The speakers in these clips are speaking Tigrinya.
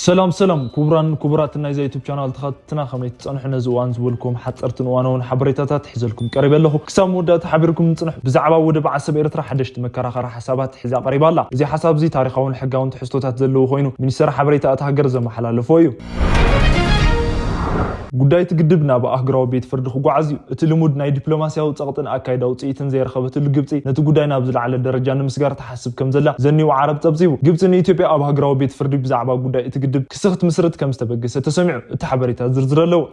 سلام كبراتنا إذا يوتيوب channel تخطنا خميت صنحنا زوان زولكم حطرتن وانون حبريتات حزلكم قريب له كسام ودات حبركم صنح بزعبا ود بعصب إرترا حدشت مكراخر حسابات حزا قريب الله زي حساب زي تاريخون حقاون تحسطوتات زلو خوينو منيستر حبريتات هاجر زما حلالفويو ጉዳይ ትግድብና በአህግራው ቤት ፍርድ ጓዓዝዩ እቲ ልሙድ ናይ ዲፕሎማሲያዊ ጸቕጥን ኣካይዳው ጽኢትን ዘይረኸበትሉ ግብጽ ነቲ ጉዳይ ናብ ዝለዓለ ደረጃ ንምስጋር ተሓስብ ከም ዘላ ዘኒው ዓረብ ጸብጺቡ ግብጽ ንኢትዮጵያ ኣብ አህግራው ቤት ፍርድ ብዛዕባ ጉዳይ እቲ ግድብ ክስኽት ምስርት ከም ዝተበገሰ ተሰሚዑ እቲ ሓበሬታ ዝርዝር ኣለዎ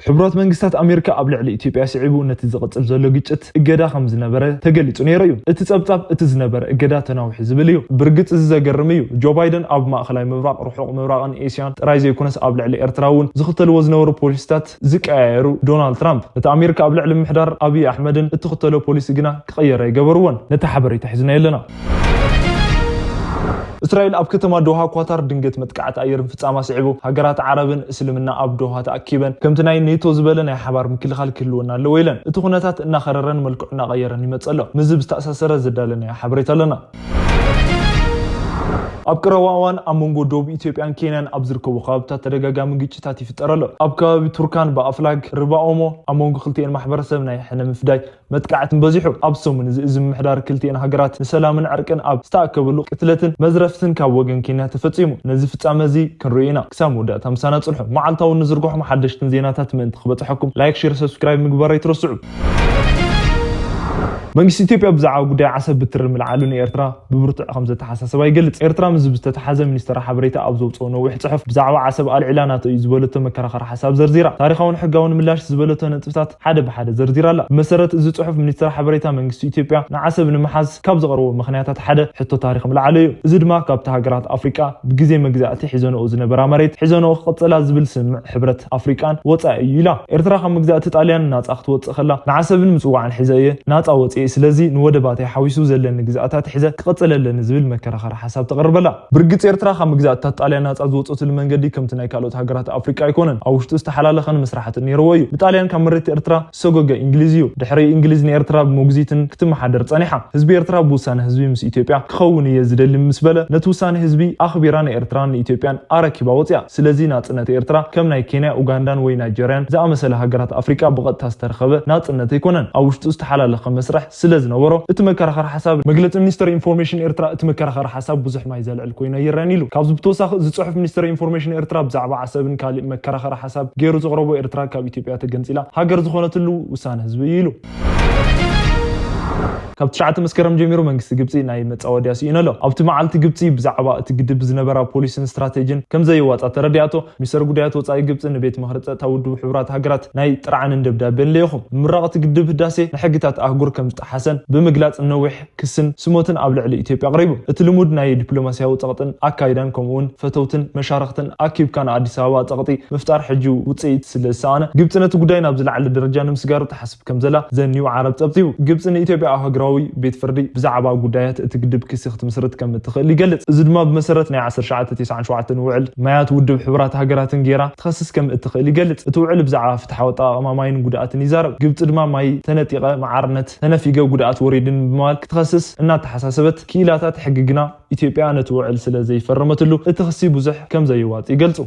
حبرات منجستات أمريكا قبل على إثيوبيا سعيبو نتزقت زلوا جت الجدا خمس نبرة تجلي تنيريو اتزبطب اتزنبر الجدا تناوح زبليو برجت الزجرميو جو بايدن أب ما خلاي مبرق روحوا مبرق عن إيشان رايزي يكونس قبل على إرتراون زخت الوزن ورو بوليستات زك عيرو دونالد ترامب نت أمريكا قبل على محضر أبي أحمدن اتخت له بوليس جنا تغير يجبرون نتحبري تحزنا لنا إسرائيل أب كتما دوها كواتر دنجت متقعت أيرن فتصاما سعبو هاجرات عربن اسلمنا أب دوها تأكيبا كم تناي نيتو زبلنا يا حبار من كل خال كلونا لويلن اتخونتات إن خررن ملكنا غيرن يمتصلو مزب استأسسر زدالنا يا حبريت لنا أبكروان أمونغو دوب إثيوبيان كينان أبزركو وخابتا ترجع من جيتشاتي في ترلا أبكا بتركان بأفلاق ربع أمو أمونغو خلتين محبر سبنا إحنا مفداي متقعت بزيحو أبصو من إزم محدار كلتين هجرات سلام عركن أب استأكبلو قتلتن مزرفتن كوجن كينا تفتيمو نزف تعمزي كنروينا كسامو دا تم سنة صلحو مع الطاول نزرقو محدشتن زيناتات من تخبط حكم لايك شير سبسكرايب مقبر يترسعو منجس إثيوبيا بزعوا قداء عسب بترم العالون إيرترا ببرتع خمسة حساسة ويقلت إيرترا مزبست تحزم منستر حبريتا أبزوت صونه وحد صحف بزعوا عسب الإعلانات يزبلته مكرخر حساب زرزيرة تاريخون حقاون ملاش زبلته نتفتات حدا بحدا زرزيرة لا مسرت زوت صحف منستر حبريتا منجس إثيوبيا نعسب نمحز كاب صغروا مخنياتات حدا حتى تاريخ ملعليو زد ما كاب تهاجرات أفريقيا بجزء مجزاتي حزنوا أوزنا برامريت حزنوا خطلا زبل سمع حبرت أفريقان وطأيلا إيرترا خم مجزات طاليان ناس أخت وطخلا نعسب المسوع عن حزاية ناس أوت سلازي نود باتي حويسو زلن جزاتات حزة قتل لنا زبل مكرخر حساب تقرب لا برجت إيرترا خم جزاتات طاليانات أزوت المنجدي كم تناي كالوت هاجرات أفريقيا يكونن أو شتو استحلال خن مسرحة النيروي بطاليان كمرت إيرترا سوجا إنجليزيو دحري إنجليزي إيرترا بموجزيتن كتم حدر صنيحة حزب إيرترا بوسان حزبي مس إثيوبيا خوني يزدل المسبلة نتوسان حزبي أخبران إيرترا إثيوبيان أراكي باوتيا سلازي نات إيرترا كم ناي كينيا أوغندا وين نيجيريان زي مثلا هاجرات أفريقيا بغت تسترخبه نات يكونن أو شتو استحلال خن مسرح سلازنا ورو اتمكرخر حساب مجلة منستر انفورميشن إيرترا اتمكرخر حساب بزح ما يزال الكوينة يرانيلو كابز بتوسخ صحف منستر انفورميشن إيرترا بزعبا عسابن كالي مكرخر حساب غيرو تقربو إيرترا كاب إثيوبيا تجنسيلا هاجر زخونتلو وسان حزبيلو كاب تشعت مسكرم جميرو منجست جبتي ناي متصودياس ينلو ابت معلت جبتي بزعبا تجدب زنبرا بوليسن استراتيجين كم زي واصا تردياتو ميسر غديات وصاي جبتي نبيت مخرصه تاودو حبرات هاجرات ناي طرعن دبدابن ليخم مرقت جدب داسي نحقتات اهغور كم تحسن بمغلاص نوح كسن سموتن ابلع لإثيوبيا قريبو اتلمود ناي دبلوماسياو صقطن اكايدان كومون فتوتن مشارختن اكيب كان اديس ابابا صقطي مفتار حجو وصيت سلسانه جبتنت غداينا بزلعل درجه نمسغار تحسب كم زلا زنيو عرب صبطيو جبتن إثيوبيا هاجر بيت فردي بزعبا قدايات تقدب كسيخت مسرت كم تخلي قلت زدما بمسرت ناي 10 شعات 9 شعات وعل مايات ودب حبرات هاجراتن غيرا تخصص كم تخلي قلت توعل بزعا فتحوطا ماين قدات يزارب جبت دما ماي تنطيقه معرنت تنفيقه قدات وريدن بمال تخصص ان تحساسبت كيلاتات حققنا إثيوبيا نتوعل سلازي فرمتلو تخصي بزح كم زي واط يقلصوا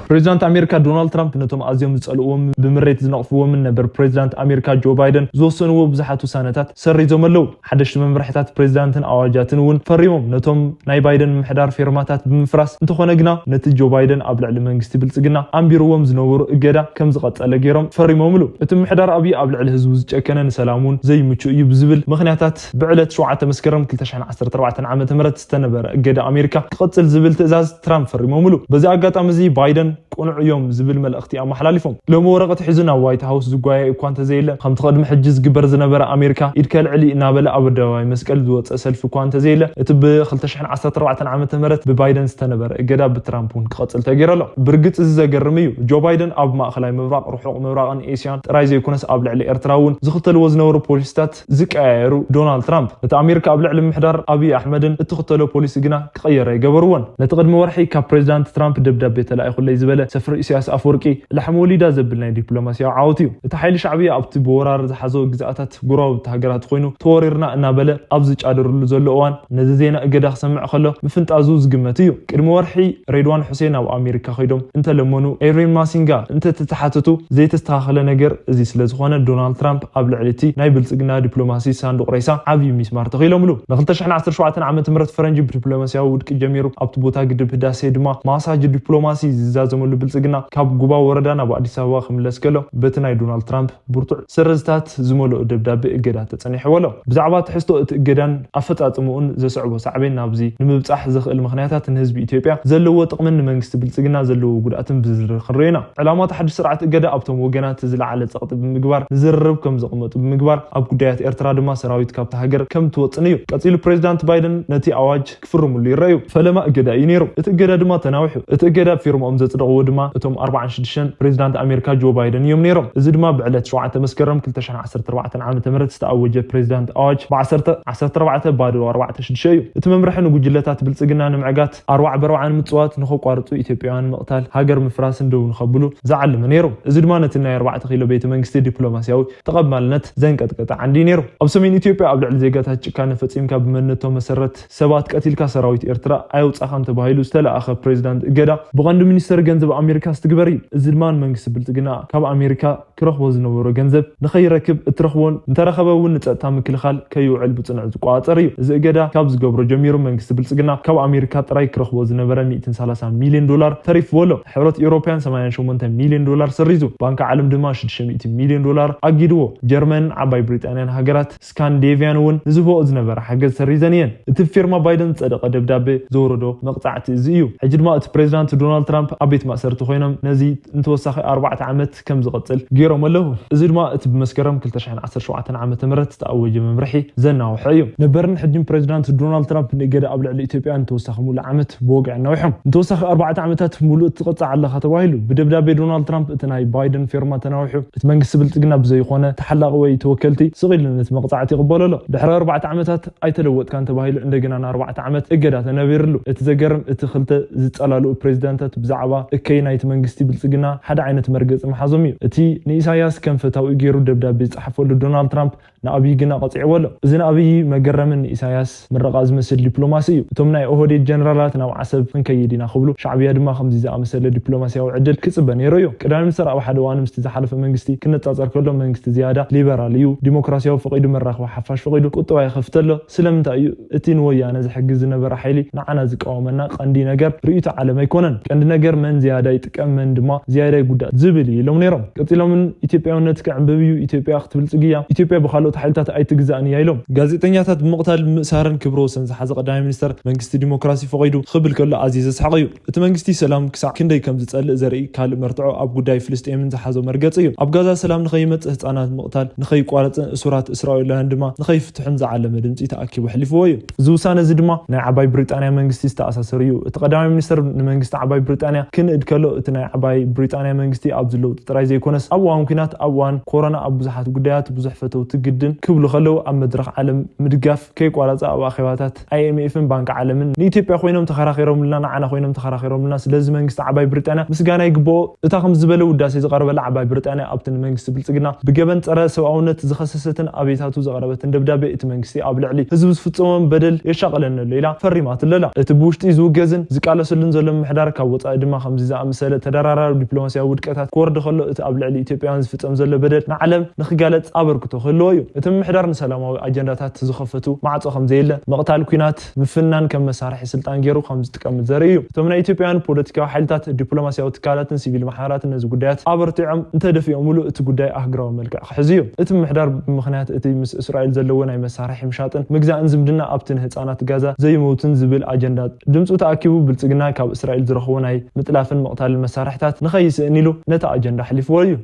بريزيدنت أمريكا دونالد ترامب نتوم أزيوم يسألوهم بمريت زنقفوهم من نبر بريزيدنت أمريكا جو بايدن زوسنوا بزحاتو سنتات سريزوم اللو حدش من مرحتات بريزيدنتن أواجاتن ون فريمهم نتوم ناي بايدن محدار فيرماتات بمفراس انتخونا قنا نت جو بايدن أبلع لمنجستي بلسقنا أمبيروهم زنور إجدا كم زغط على جيرم فريمهم لو اتم محدار أبي أبلع الهزوز جاكنا نسلامون زي متشو يبزبل مخنياتات بعلت شوعة مسكرم كلتشحن 10 عام تمرت استنبر إجدا أمريكا تقتل زبل تزاز ترامب فريمهم لو بزي أجات أمزي بايدن قنع يوم زبل ملأختي أما حلالفهم لو ورقة حزنا وايت هاوس زقايا كوانت زيلا خم تقدم حجز جبر زنبر أمريكا إدكال علي نابلا أبدا مسكال دوت أسلف كوانت زيلا تب خلتشحن 10 عام تمرت ببايدن استنبر جدا بترامبون قتل تغير له برجت إذا جرميو جو بايدن أب ما خلاي مبرق روحوا مبرق عن إيشان رايز يكونس أبلع لإرتراون زخت الوزن ورو بوليستات زكايرو دونالد ترامب نت أمريكا أبلع لمحضر أبي أحمدن اتخطلوا بوليس جنا غير يجبرون نتقدم ورحي كبريزيدنت ترامب دبدب بيتلاقي خلي ዝበለ ሰፍሪ ኢሳያስ አፈወርቂ ለሐሞሊዳ ዘብልናይ ዲፕሎማሲያዊ ዓውት እዩ እቲ ሓይሊ ሻዕብያ ኣብቲ በወራር ዝሓዞ ግዛኣታት ጉራውቲ ሃገራት ኮይኑ ተወሪርና እናበለ ኣብዚ ጫደርሉ ዘሎ እዋን ነዚ ዜና እገዳ ክሰምዕ ከሎ ምፍንጣዙ ዝግመት እዩ ቅድሚ ወርሒ ሬድዋን ሁሴን ኣብ ኣሜሪካ ኸይዶም እንተለመኑ ኤሪን ማሲንጋ እንተተሓተቱ ዘይተስተኻኸለ ነገር እዚ ስለዝኾነ ዶናልድ ትራምፕ ኣብ ልዕሊቲ ናይ ብልጽግና ዲፕሎማሲ ሳንዱቕ ሬሳ ዓብዪ ሚስማር ተኺሎምሉ ን2017 ዓመተ ምህረት ፈረንጂ ዲፕሎማሲያዊ ውድቂ ጀሚሩ ኣብቲ ቦታ ግድብ ህዳሴ ድማ ማሳጅ ዲፕሎማሲ ዝዛዘመሉ ብልጽግና ካብ ጉባ ወረዳ ናብ አዲስ አበባ ክምለስ ከሎ በቲ ናይ ዶናልድ ትራምፕ ብርቱዕ ስርዝታት ዝመልኦ ደብዳቤ እገዳ ተጸኒሕዎሎ ብዛዕባ ትሕዝቶ እቲ እገዳን ኣፈጻጽሙኡን ዘስዕቦ ሳዕቤን ናብዚ ንምብጻሕ ዝኽእል ምኽንያታት ንህዝቢ ኢትዮጵያ ዘለዎ ጥቕምን ንመንግስቲ ብልጽግና ዘለዎ ጉድኣትን ብዝርዝር ክንርኢና ዕላማት ሓድሽ ስርዓት እገዳ ኣብቶም ወገናት ዝለዓለ ጸቕጢ ብምግባር ዝዝርብ ከም ዘቕመጡ ብምግባር ኣብ ጉዳያት ኤርትራ ድማ ሰራዊት ካብቲ ሃገር ከም ትወፅን እዩ ቀፂሉ ፕሬዚዳንት ባይደን ነቲ ኣዋጅ ክፍርሙሉ ይረኣዩ ፈለማ እገዳ እዩ ነይሩ እቲ እገዳ ድማ ተናዊሑ እቲ እገዳ ፊርሞኦም ዘጽድቕዎ ድማ እቶም 46 ፕሬዚዳንት ኣሜሪካ ጆ ባይደን እዮም ነይሮም እዚ ድማ ብዕለት 7 መስከረም 2014 ዓመተ ምህረት ዝተኣወጀ ፕሬዚዳንት ኣዋጅ ብ14 ባዶ 46 እዩ እቲ መምርሒ ንጉጅለታት ብልጽግና ንምዕጋት 40 ምጽዋት ንኸቋርጹ ኢትዮጵያውያን መቕታል ሃገር ምፍራስን ደው ንኸብሉ ዝዓለመ ነይሩ እዚ ድማ ነቲ ናይ 4 ኪሎ ቤተ መንግስቲ ዲፕሎማሲያዊ ተቐባልነት ዘንቀጥቀጠ ዓንዲ ነይሩ ኣብ ሰሜን ኢትዮጵያ ኣብ ልዕሊ ዜጋታት ጭካነ ፈጺምካ ብመነቶም መሰረት ሰባት ቀቲልካ ሰራዊት ኤርትራ ኣይውጻኻም ተባሂሉ ዝተለኣኸ ፕሬዚዳንት እገዳ ብቐንዲ ሚኒስተር ገንዘብ ኣሜሪካ ዝትግበር እዩ እዚ ድማ መንግስቲ ብልጽግና ካብ ኣሜሪካ ክረኽቦ ዝነበሮ ገንዘብ ንኸይረክብ እትረኽቦን እንተረኸበ እውን ንጸጥታ ምክልኻል ከይውዕል ብጽኑዕ ዝቋጸር እዩ እዚ እገዳ ካብ ዝገብሮ ጀሚሩ መንግስቲ ብልጽግና ካብ ኣሜሪካ ጥራይ ክረኽቦ ዝነበረ 130 ሚልዮን ዶላር ተሪፍዎሎ ሕብረት ኤውሮፕያን 88 ሚልዮን ዶላር ሰሪዙ ባንኪ ዓለም ድማ 600 ሚልዮን ዶላር ኣጊድዎ ጀርመን ዓባይ ብሪጣንያን ሃገራት ስካንዲኔቪያን እውን ዝህቦ ዝነበረ ሓገዝ ሰሪዘን እየን እቲ ፊርማ ባይደን ጸደቀ ደብዳቤ ዘወረዶ መቕጻዕቲ እዚ እዩ ሕጂ ድማ እቲ ፕሬዚዳንት ዶናልድ ትራምፕ ኣብ ቤት ማእሰርቲ ኮይኖም ነዚ እንተወሳኺ 4 ዓመት ከም ዝቐጽል ገይሮም ኣለዉ እዚ ድማ እቲ ብመስከረም 2017 ዓመተ ምህረት ዝተኣወጀ መምርሒ ዘናውሕ እዩ ነበርን ሕጂን ፕሬዚዳንት ዶናልድ ትራምፕ ንእገዳ ኣብ ልዕሊ ኢትዮጵያ እንተወሳኺ ሙሉእ ዓመት ብወግዕ ነዊሖም እንተወሳኺ 4 ዓመታት ሙሉእ ትቕጻዕ ኣለኻ ተባሂሉ ብደብዳቤ ዶናልድ ትራምፕ እቲ ናይ ባይደን ፊርማ ተናዊሑ እቲ መንግስቲ ብልጽግና ብዘይኾነ ተሓላቒ ወይ ተወከልቲ ስቕኢሉ ነቲ መቕጻዕቲ ይቕበለሎ ድሕሪ 4 ዓመታት ኣይተለወጥካን ተባሂሉ እንደገና 4 ዓመት እገዳ ተነቢርሉ እቲ ዘገርም እቲ ክልተ ዝጸላልኡ ፕሬዚዳንታት ብዛዕባ እከይ ናይቲ መንግስቲ ብልጽግና ሓደ ዓይነት መርገፂ መሓዞም እዩ እቲ ንኢሳያስ ከም ፈታዊ ገይሩ ደብዳቤ ዝጸሓፈሉ ዶናልድ ትራምፕ ንኣብይ ግና ቀፂዕዎሎ እዚ ንኣብይ መገረምን ኢሳያስ ምረቓ ዝመስል ዲፕሎማሲ እዩ እቶም ናይ ኦህዴድ ጀነራላት ናብ ዓሰብ ክንከይድ ኢና ክብሉ ሻዕብያ ድማ ከምዚ ዝኣመሰለ ዲፕሎማሲያዊ ዕድል ክጽበ ነይሩ እዩ ቀዳማይ ሚኒስትር ኣብ ሓደ እዋን ምስቲ ዝሓለፈ መንግስቲ ክነጻጸር ከሎ መንግስቲ ዝያዳ ሊበራል እዩ ዲሞክራሲያዊ ፈቂዱ መራኸቢ ሓፋሽ ፈቂዱ ቁጠባ ይኸፍተሎ ስለምንታይ እዩ እቲ ንወያነ ዝሕግዝ ዝነበረ ሓይሊ ንዓና ዝቃወመና ቀንዲ ነገር ርእይቶ ዓለም ኣይኮነን ቀንዲ ነገር መን ዝያዳ ይጥቀም መን ድማ ዝያዳ ይጉዳእ ዝብል ኢሎም ነይሮም ቀፂሎምን ኢትዮጵያውነት ከዕንብብ እዩ ኢትዮጵያ ክትብልጽግያ ኢትዮጵያ ብኻልኦት ሓይልታት ኣይትግዛእን እያ ኢሎም ጋዜጠኛታት ብምቕታል ምእሳርን ክብሮ ወሰን ዝሓዘ ቀዳማይ ሚኒስተር መንግስቲ ዲሞክራሲ ፈቂዱ ክብል ከሎ ኣዝዩ ዘስሓቕ እዩ እቲ መንግስቲ ሰላም ክሳዕ ክንደይ ከም ዝጸልእ ዘርኢ ካልእ መርትዖ ኣብ ጉዳይ ፍልስጤምን ዝሓዞ መርገፂ እዩ ኣብ ጋዛ ሰላም ንኸይመጽእ ህፃናት ምቕታል ንኸይቋረፅን እሱራት እስራኤላውያን ድማ ንኸይፍትሑን ዝዓለመ ድምፂ ተኣኪቡ ሕሊፍዎ እዩ እዚ ውሳነ እዚ ድማ ናይ ዓባይ ብሪጣንያ መንግስቲ ዝተኣሳሰሩ እዩ እቲ ቀዳማይ ሚኒስተር ንመንግስቲ ዓባይ ብሪጣንያ ክንእድ ከሎ እቲ ናይ ዓባይ ብሪጣንያ መንግስቲ ኣብ ዝለውጥ ጥራይ ዘይኮነስ ኣብ እዋን ኩናት ኣብ እዋን ኮሮና ኣብ ብዙሓት ጉዳያት ብዙሕ ፈተውቲ ግድን ክብሉ ከለው ኣብ መድረኽ ዓለም ምድጋፍ ከይቋረፀ ኣብ ኣኼባታት IMFን ባንኪ ዓለምን ንኢትዮጵያ ኮይኖም ተኸራኺሮምልና ንዓና ኮይኖም ተኸራኺሮምልና ስለዚ መንግስቲ ዓባይ ብሪጣንያ ምስጋና ይግብኦ እታ ከም ዝበለ ውዳሴ ዝቐረበላ ዓባይ ብሪጣንያ ኣብቲ መንግስቲ ብልጽግና ብገበን ፀረ ሰብኣውነት ዝኸሰሰትን ኣብየታቱ ዘቐረበትን ደብዳቤ እቲ መንግስቲ ኣብ ልዕሊ ህዝቢ ዝፍጽሞም በደል የሻቀለነ ሌላ ፈሪማት ለላ እቲ ብውሽጢ ዝውገዝን ዝቃለሰሉን ዘሎ ምሕዳር ካብ ወፃኢ ድማ ከምዚ ዝኣመሰለ ተደራራቢ ዲፕሎማሲያዊ ውድቀታት ክወርድ ከሎ እቲ ኣብ ልዕሊ ኢትዮጵያውያን ዝፍጸም ዘሎ በደል ንዓለም ንኽጋለጽ ኣበርክቶ ክህልዎ እዩ እቲ ምሕዳር ንሰላማዊ ኣጀንዳታት ዝኸፈቱ ማዕጾ ከም ዘየለ መቕታል ኩናት ምፍናን ከም መሳርሒ ስልጣን ገይሩ ከም ዝጥቀም ዘርኢ እዩ እቶም ናይ ኢትዮጵያውያን ፖለቲካዊ ሓይልታት ዲፕሎማሲያዊ ትካላትን ሲቪል ማሕበራትን ነዚ ጉዳያት ኣበርቲዖም እንተደፊኦም ሙሉእ እቲ ጉዳይ ኣህግራዊ መልክዕ ክሕዝ እዩ እቲ ምሕዳር ብምኽንያት እቲ ምስ እስራኤል ዘለዎ ናይ መሳርሒ ምሻጥን ምግዛእን ዝምድና ኣብቲ ንህፃናት ጋዛ ዘይመውትን ዝብል ኣጀንዳ ድምፁ ተኣኪቡ ብልጽግና ካብ እስራኤል ዝረኽቦ ናይ ምጥላፍን መቕታልን መሳርሕታት ንኸይስእን ኢሉ ነቲ ኣጀንዳ ሕሊፍዎ እዩ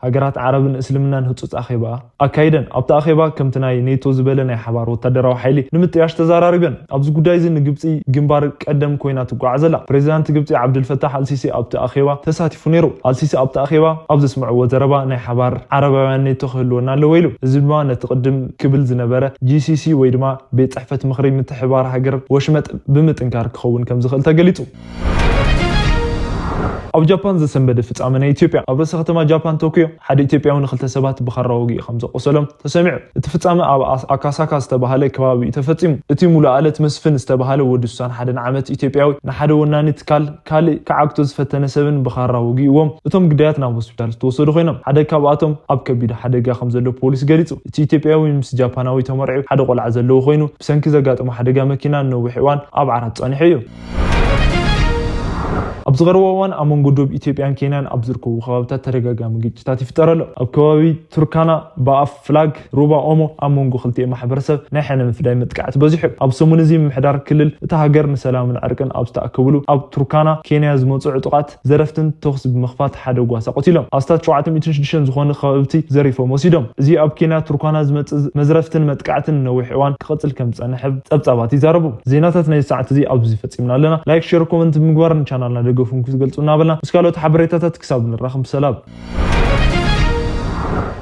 ሃገራት ዓረብን እስልምናን ህጹጽ ኣኼባ ኣካይደን ኣብቲ ኣኼባ ከምቲ ናይ ኔቶ ዝበለ ናይ ሓባር ወታደራዊ ሓይሊ ንምጥያሽ ተዘራሪበን ኣብዚ ጉዳይ እዚ ንግብፂ ግንባር ቀደም ኮይና ትጓዓዘላ ፕሬዚዳንት ግብፂ ዓብድልፈታሕ አልሲሲ ኣብቲ ኣኼባ ተሳቲፉ ነይሩ አልሲሲ ኣብቲ ኣኼባ ኣብ ዘስምዕዎ ዘረባ ናይ ሓባር ዓረባውያን ኔቶ ክህልወና ኣለዎ ኢሉ እዚ ድማ ነቲ ቅድም ክብል ዝነበረ GCC ወይ ድማ ቤት ጽሕፈት ምኽሪ ምትሕብባር ሃገር ወሽመጥ ብምጥንካር ክኸውን ከም ዝኽእል ተገሊጹ ኣብ ጃፓን ዘሰንበደ ፍጻመ ናይ ኢትዮጵያ ኣብ ርእሰ ከተማ ጃፓን ቶኪዮ ሓደ ኢትዮጵያውን ክልተ ሰባት ብኸራዊ ውግእ ከም ዘቆሰሎም ተሰሚዑ እቲ ፍጻመ ኣብ ኣካሳካ ዝተባሃለ ከባቢ ተፈጺሙ እቲ ሙሉ ኣለት መስፍን ዝተባሃለ ወዲ 61 ዓመት ኢትዮጵያዊ ንሓደ ወናኒ ትካል ካልእ ከዓግቶ ዝፈተነ ሰብን ብኸራዊ ውግእዎም እቶም ግዳያት ናብ ሆስፒታል ዝተወሰዱ ኮይኖም ሓደ ካብኣቶም ኣብ ከቢድ ሓደጋ ከም ዘሎ ፖሊስ ገሊጹ እቲ ኢትዮጵያዊ ምስ ጃፓናዊ ተመርዒ ሓደ ቆልዓ ዘለዎ ኮይኑ ብሰንኪ ዘጋጠመ ሓደጋ መኪና ነዊሕ እዋን ኣብ ዓራት ጸኒሑ እዩ ኣብ ዝቐረበ እዋን ኣብ መንጎ ዶብ ኢትዮጵያን ኬንያን ኣብ ዝርከቡ ከባቢታት ተደጋጋሚ ግጭታት ይፍጠር ኣሎ ኣብ ከባቢ ቱርካና በኣፍ ፍላግ ሩባ ኦሞ ኣብ መንጎ ክልቲኡ ማሕበረሰብ ናይ ሕነ ምፍዳይ መጥቃዕቲ በዚሑ ኣብ ሰሙን እዚ ምምሕዳር ክልል እታ ሃገር ንሰላምን ዕርቅን ኣብ ዝተኣከብሉ ኣብ ቱርካና ኬንያ ዝመጹ ዕጡቃት ዘረፍትን ተኽሲ ብምኽፋት ሓደ ጓሳ ቆቲሎም ኣብ ስታት 706 ዝኾኑ ከበብቲ ዘሪፎም ወሲዶም እዚ ኣብ ኬንያ ቱርካና ዝመጽእ መዝረፍትን መጥቃዕትን ነዊሕ እዋን ክቕጽል ከም ዝጸንሐ ጸብጻባት ይዛረቡ ዜናታት ናይ ሰዓት እዚ ኣብዚ ፈጺምና ኣለና ላይክ ሼር ኮሜንት ምግባርን ቻናልና ደገፉን ክገልጹና በልና እስካሎት ሓበሬታታት ክሳብ ንራኸብ ሰላም